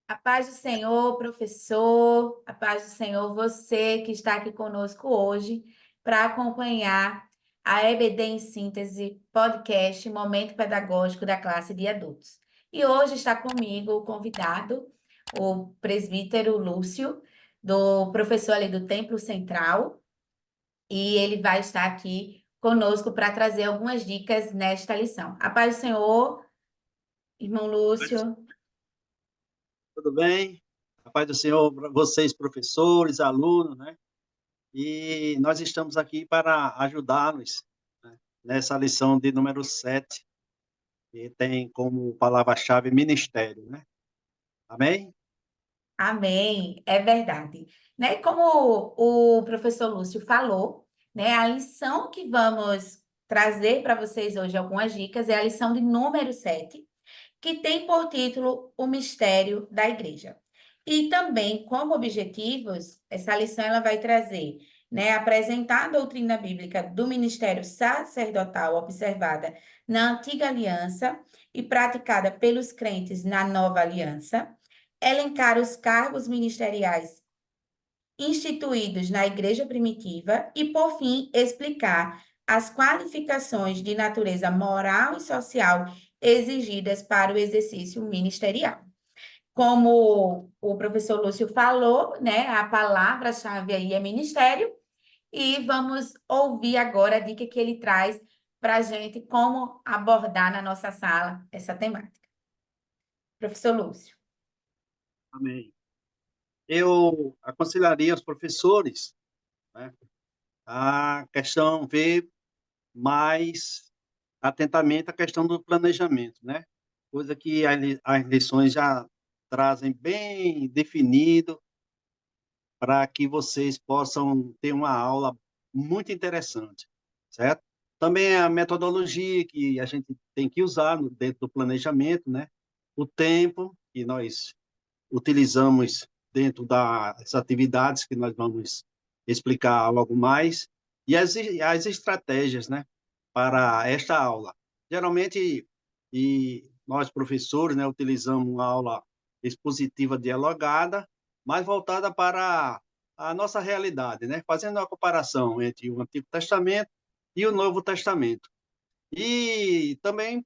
A paz do Senhor, professor, a paz do Senhor, você que está aqui conosco hoje para acompanhar a EBD em Síntese podcast Momento Pedagógico da classe de adultos. E hoje está comigo o convidado, o presbítero Lúcio, do professor ali do Templo Central, e ele vai estar aqui conosco para trazer algumas dicas nesta lição. A paz do Senhor, irmão Lúcio. Tudo bem? A paz do Senhor para vocês, professores, alunos, né? E nós estamos aqui para ajudá-los, né, nessa lição de número 7, que tem como palavra-chave ministério, né? Amém? Amém, é verdade. Né? Como o professor Lúcio falou, né, a lição que vamos trazer para vocês hoje algumas dicas é a lição de número 7, que tem por título O Mistério da Igreja. E também, como objetivos, essa lição ela vai trazer, né, apresentar a doutrina bíblica do ministério sacerdotal observada na Antiga Aliança e praticada pelos crentes na Nova Aliança, elencar os cargos ministeriais instituídos na Igreja primitiva e, por fim, explicar as qualificações de natureza moral e social exigidas para o exercício ministerial. Como o professor Lúcio falou, né, a palavra-chave aí é ministério, e vamos ouvir agora a dica que ele traz para a gente como abordar na nossa sala essa temática. Professor Lúcio. Amém. Eu aconselharia aos professores, né, a questão, ver mais atentamente a questão do planejamento, né? Coisa que as lições já trazem bem definido, para que vocês possam ter uma aula muito interessante, certo? Também a metodologia que a gente tem que usar dentro do planejamento, né? O tempo que nós utilizamos dentro das atividades que nós vamos explicar logo mais, e as estratégias, né, para esta aula. Geralmente, e nós professores, né, utilizamos uma aula expositiva dialogada, mais voltada para a nossa realidade, né, fazendo uma comparação entre o Antigo Testamento e o Novo Testamento. E também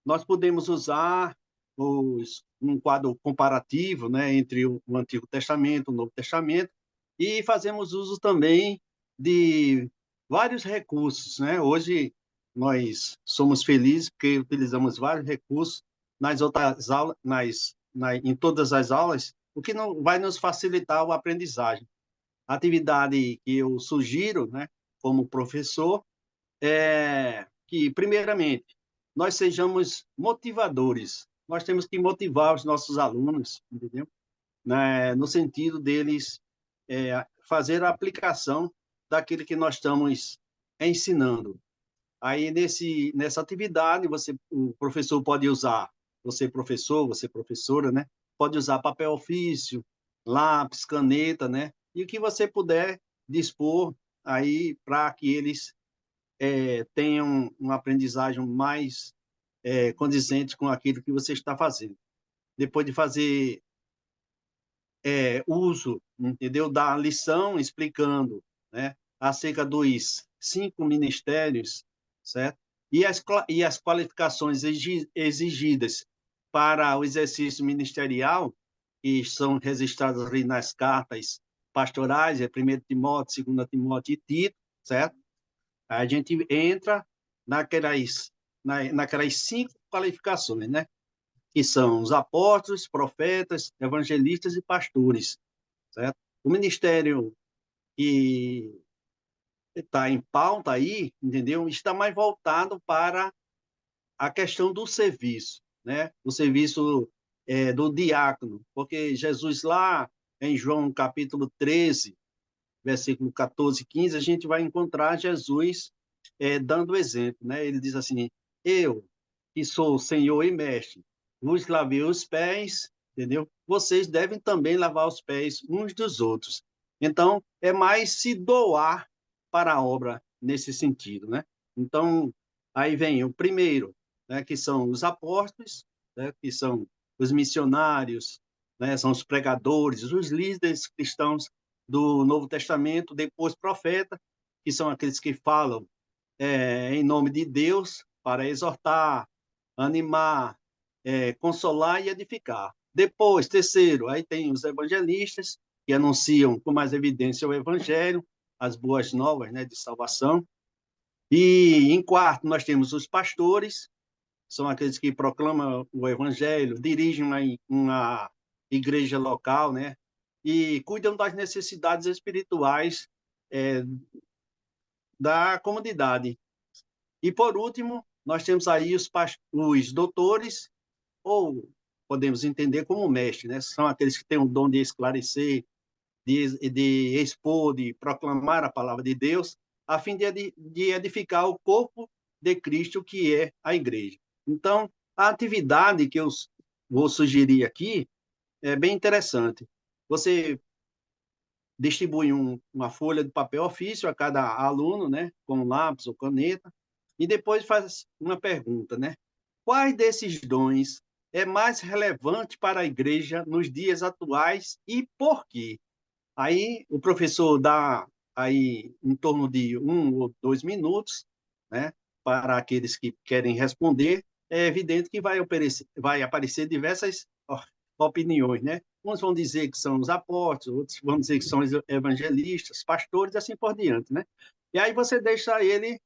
nós podemos usar um quadro comparativo, né, entre o Antigo Testamento e o Novo Testamento, e fazemos uso também de vários recursos, né? Hoje nós somos felizes porque utilizamos vários recursos nas outras aulas, em todas as aulas, o que não vai nos facilitar a aprendizagem. A atividade que eu sugiro, né, como professor, é que, primeiramente, nós sejamos motivadores. Nós temos que motivar os nossos alunos, entendeu? No sentido deles fazer a aplicação daquilo que nós estamos ensinando. Aí, nessa atividade, o professor pode usar, você professor, você professora, né? Pode usar papel ofício, lápis, caneta, né? E o que você puder dispor aí para que eles tenham uma aprendizagem mais condizente com aquilo que você está fazendo. Depois de fazer uso, entendeu, da lição explicando, né, acerca dos 5 ministérios, certo? E as qualificações exigidas para o exercício ministerial, que são registradas ali nas cartas pastorais, 1 Timóteo, 2 Timóteo e Tito, certo? A gente entra naquelas 5 qualificações, né? Que são os apóstolos, profetas, evangelistas e pastores, certo? O ministério que está em pauta aí, entendeu? Está mais voltado para a questão do serviço, né? O serviço do diácono, porque Jesus lá em João capítulo 13, versículo 14 e 15, a gente vai encontrar Jesus dando exemplo, né? Ele diz assim: eu, que sou Senhor e Mestre, vos lavei os pés, entendeu? Vocês devem também lavar os pés uns dos outros. Então, é mais se doar para a obra nesse sentido, né? Então, aí vem o primeiro, né, que são os apóstolos, né, que são os missionários, né? São os pregadores, os líderes cristãos do Novo Testamento, depois profeta, que são aqueles que falam em nome de Deus para exortar, animar, consolar e edificar. Depois, terceiro, aí tem os evangelistas, que anunciam com mais evidência o evangelho, as boas novas, né, de salvação. E em quarto, nós temos os pastores, são aqueles que proclamam o evangelho, dirigem uma igreja local, né, e cuidam das necessidades espirituais da comunidade. E, por último, nós temos aí os doutores, ou podemos entender como mestre, né? São aqueles que têm o dom de esclarecer, de expor, de proclamar a palavra de Deus, a fim de edificar o corpo de Cristo, que é a igreja. Então, a atividade que eu vou sugerir aqui é bem interessante. Você distribui uma folha de papel ofício a cada aluno, né, com lápis ou caneta, e depois faz uma pergunta, né? Quais desses dons é mais relevante para a igreja nos dias atuais e por quê? Aí o professor dá aí em torno de 1 ou 2 minutos, né, para aqueles que querem responder. É evidente que vai aparecer diversas opiniões, né? Uns vão dizer que são os apóstolos, outros vão dizer que são os evangelistas, pastores, assim por diante, né? E aí você deixa ele,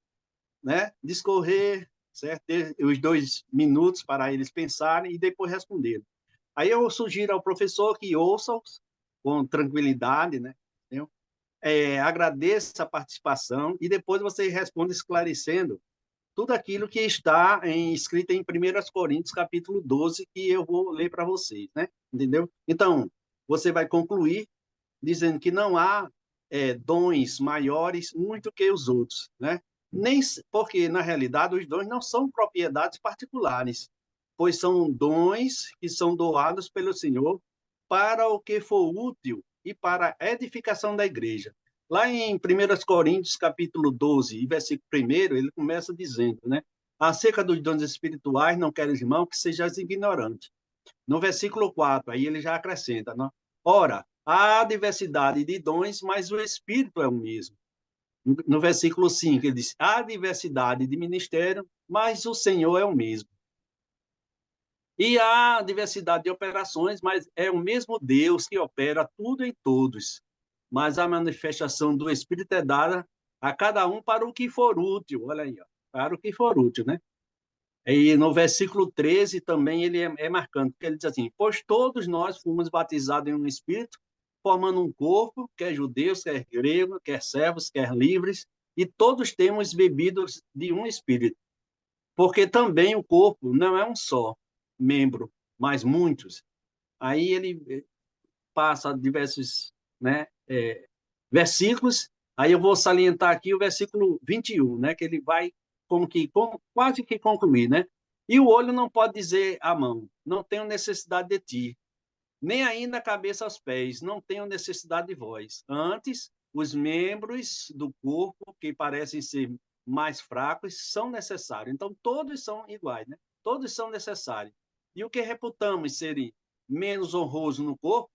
né, discorrer, certo? Ter os 2 minutos para eles pensarem e depois responderem. Aí eu sugiro ao professor que ouça-os com tranquilidade, né? Agradeça a participação e depois você responde esclarecendo tudo aquilo que está escrito em 1 Coríntios, capítulo 12, que eu vou ler para vocês, né? Entendeu? Então, você vai concluir dizendo que não há dons maiores muito que os outros, né? Nem porque, na realidade, os dons não são propriedades particulares, pois são dons que são doados pelo Senhor para o que for útil e para a edificação da igreja. Lá em 1 Coríntios, capítulo 12, e versículo 1, ele começa dizendo, né? Acerca dos dons espirituais, não quero, irmão, que sejais ignorante. No versículo 4, aí ele já acrescenta, né? Ora, há diversidade de dons, mas o Espírito é o mesmo. No versículo 5, ele diz, há diversidade de ministério, mas o Senhor é o mesmo. E há diversidade de operações, mas é o mesmo Deus que opera tudo em todos. Mas a manifestação do Espírito é dada a cada um para o que for útil. Olha aí, ó, para o que for útil, né? E no versículo 13 também ele é marcante, porque ele diz assim, pois todos nós fomos batizados em um Espírito, formando um corpo, quer judeus, quer gregos, quer servos, quer livres, e todos temos bebido de um Espírito. Porque também o corpo não é um só membro, mas muitos. Aí ele passa diversos, né, versículos, aí eu vou salientar aqui o versículo 21, né, que ele vai quase que concluir, né? E o olho não pode dizer à mão, não tenho necessidade de ti, nem ainda a cabeça aos pés, não tenho necessidade de vós. Antes, os membros do corpo, que parecem ser mais fracos, são necessários. Então, todos são iguais, né? Todos são necessários. E o que reputamos serem menos honroso no corpo,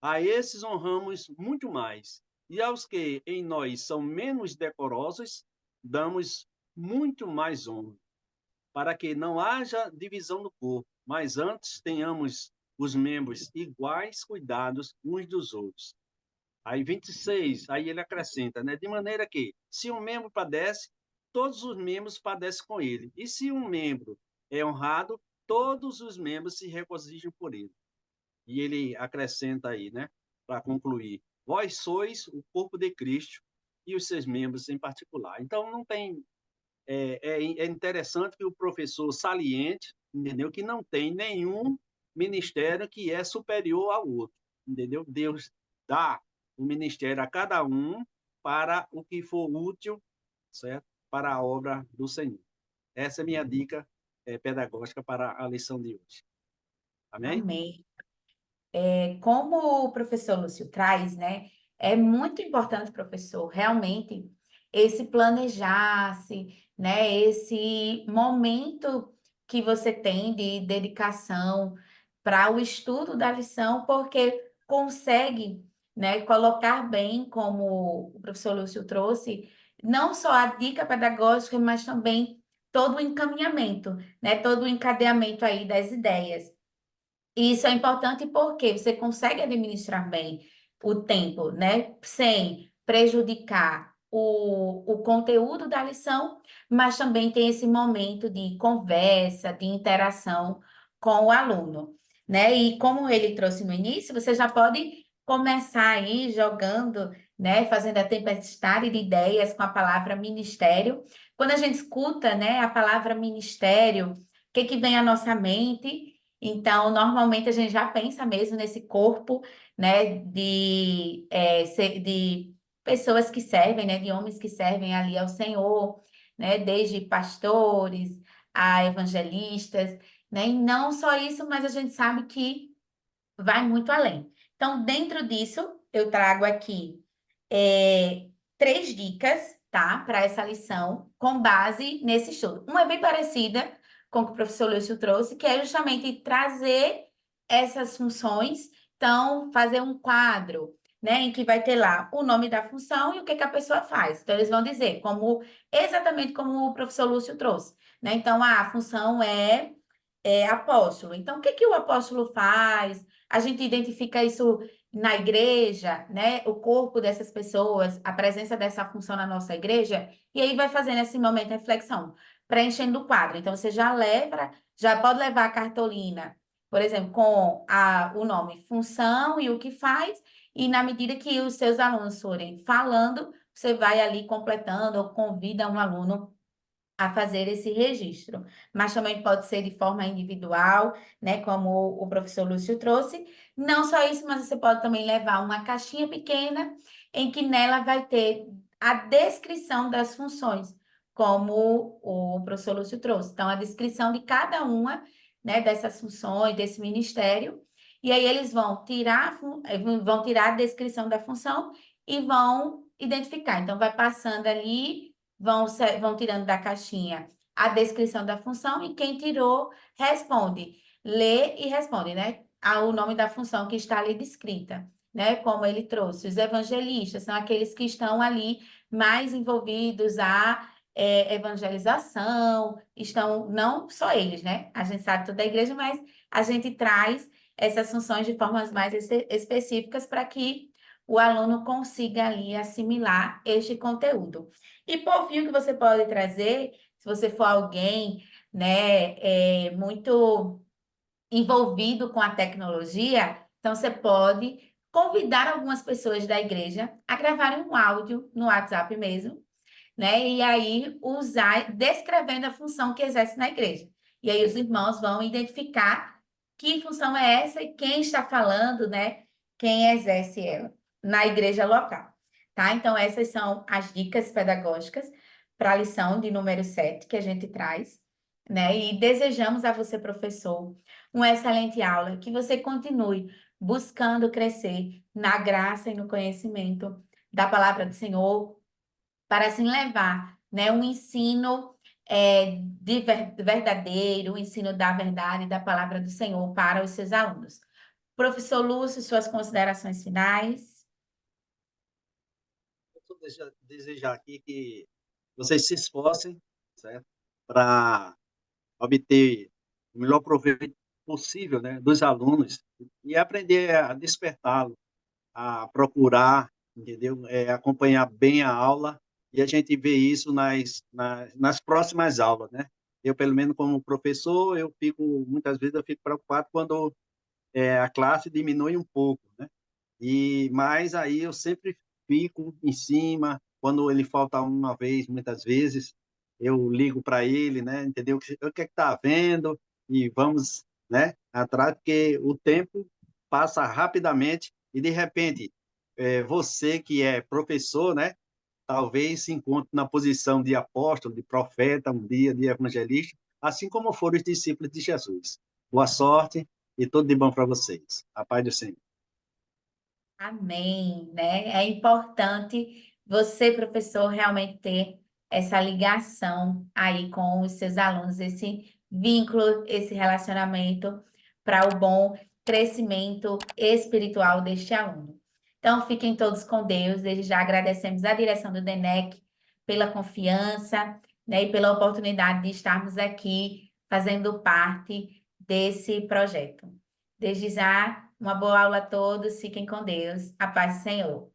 a esses honramos muito mais. E aos que em nós são menos decorosos, damos muito mais honra, para que não haja divisão no corpo, mas antes tenhamos os membros iguais cuidados uns dos outros. Aí 26, aí ele acrescenta, né? De maneira que, se um membro padece, todos os membros padecem com ele. E se um membro é honrado, todos os membros se regozijam por ele. E ele acrescenta aí, né? Para concluir, vós sois o corpo de Cristo e os seus membros em particular. Então, não tem é interessante que o professor saliente, entendeu? Que não tem nenhum ministério que é superior ao outro, entendeu? Deus dá o ministério a cada um para o que for útil, certo? Para a obra do Senhor. Essa é a minha dica pedagógica para a lição de hoje. Amém? Amém. Como o professor Lúcio traz, né? É muito importante, professor, realmente esse planejar-se, né? Esse momento que você tem de dedicação, para o estudo da lição, porque consegue, né, colocar bem, como o professor Lúcio trouxe, não só a dica pedagógica, mas também todo o encaminhamento, né, todo o encadeamento aí das ideias. E isso é importante porque você consegue administrar bem o tempo, né? Sem prejudicar o conteúdo da lição, mas também tem esse momento de conversa, de interação com o aluno, né? E como ele trouxe no início, você já pode começar aí jogando, né? Fazendo a tempestade de ideias com a palavra ministério. Quando a gente escuta, né, a palavra ministério, o que que vem à nossa mente? Então, normalmente a gente já pensa mesmo nesse corpo, né, de pessoas que servem, né, de homens que servem ali ao Senhor, né, desde pastores a evangelistas, né, e não só isso, mas a gente sabe que vai muito além. Então, dentro disso, eu trago aqui é, 3 dicas, tá, para essa lição, com base nesse estudo. Uma é bem parecida com o que o professor Lúcio trouxe, que é justamente trazer essas funções, então, fazer um quadro, né, em que vai ter lá o nome da função e o que que a pessoa faz. Então, eles vão dizer, exatamente como o professor Lúcio trouxe, né? Então, a função é apóstolo. Então, o que que o apóstolo faz? A gente identifica isso na igreja, né? O corpo dessas pessoas, a presença dessa função na nossa igreja, e aí vai fazendo esse momento de reflexão, preenchendo o quadro. Então, você já pode levar a cartolina, por exemplo, com o nome função e o que faz, e na medida que os seus alunos forem falando, você vai ali completando ou convida um aluno a fazer esse registro, mas também pode ser de forma individual, né, como o professor Lúcio trouxe. Não só isso, mas você pode também levar uma caixinha pequena em que nela vai ter a descrição das funções, como o professor Lúcio trouxe. Então, a descrição de cada uma, né, dessas funções, desse ministério, e aí eles vão tirar a descrição da função e vão identificar. Então, vai passando ali vão tirando da caixinha a descrição da função e quem tirou responde, lê e responde, né? O nome da função que está ali descrita, né? Como ele trouxe. Os evangelistas são aqueles que estão ali mais envolvidos evangelização, estão, não só eles, né? A gente sabe toda a igreja, mas a gente traz essas funções de formas mais específicas para que o aluno consiga ali assimilar este conteúdo. E por fim, o que você pode trazer, se você for alguém, né, muito envolvido com a tecnologia, então você pode convidar algumas pessoas da igreja a gravarem um áudio no WhatsApp mesmo, né? E aí usar, descrevendo a função que exerce na igreja. E aí os irmãos vão identificar que função é essa e quem está falando, né? Quem exerce ela na igreja local, tá? Então, essas são as dicas pedagógicas para a lição de número 7 que a gente traz, né? E desejamos a você, professor, uma excelente aula, que você continue buscando crescer na graça e no conhecimento da palavra do Senhor, para assim levar, né, um ensino verdadeiro, o ensino da verdade, da palavra do Senhor para os seus alunos. Professor Lúcio, suas considerações finais. Eu só desejar aqui que vocês se esforcem, certo? Para obter o melhor proveito possível, né, dos alunos e aprender a despertá-lo, a procurar, entendeu? Acompanhar bem a aula e a gente vê isso nas próximas aulas, né? Eu, pelo menos como professor, muitas vezes eu fico preocupado quando a classe diminui um pouco, né? Mas aí eu sempre fico em cima, quando ele falta uma vez, muitas vezes, eu ligo para ele, né? Entendeu? O que é que está vendo? E vamos, né? Atrás, porque o tempo passa rapidamente e, de repente, você que é professor, né? Talvez se encontre na posição de apóstolo, de profeta, um dia de evangelista, assim como foram os discípulos de Jesus. Boa sorte e tudo de bom para vocês. A paz do Senhor. Amém, né? É importante você, professor, realmente ter essa ligação aí com os seus alunos, esse vínculo, esse relacionamento, para o bom crescimento espiritual deste aluno. Então, fiquem todos com Deus. Desde já agradecemos a direção do DENEC pela confiança, né, e pela oportunidade de estarmos aqui fazendo parte desse projeto. Desde já, uma boa aula a todos. Fiquem com Deus. A paz do Senhor.